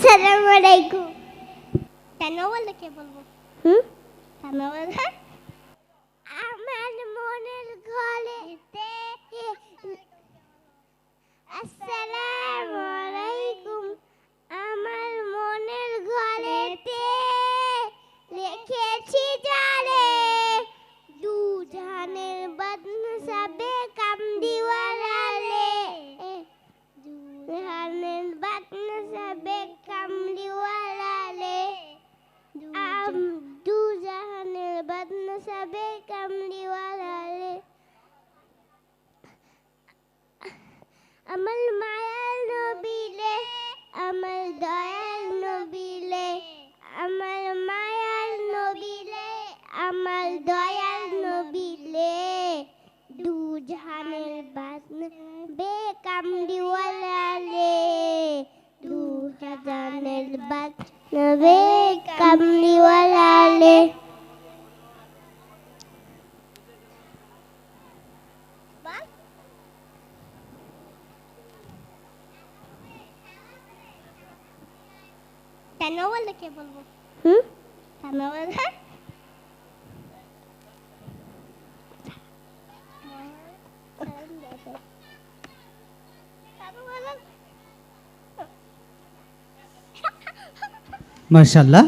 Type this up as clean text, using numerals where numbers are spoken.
আসসালামু আলাইকুম। কেন বলে কে বলবো? কেন বলে? আমার মনের ঘরেতে আসসালামু আলাইকুম। আমার মনের ঘরেতে লিখেছি জানে দু জাহানের বদনসাবে কামদিওয়ালালে দু জাহানের বদনসাবে কামদিওয়ালালে দু জাহানের বদনসাবে কামদিওয়ালালে আমার মায়ার নবীলে আমার দয়াল নবীলে আমার মায়ার নবীলে আমার দয়াল নবীলে দু জাহানের বাসন বে কামলিওয়ালালে দু জাহানের বাসন বে কামলিওয়ালালে কেন বলে কে বলবো? কেন বলে? মাশাআল্লাহ।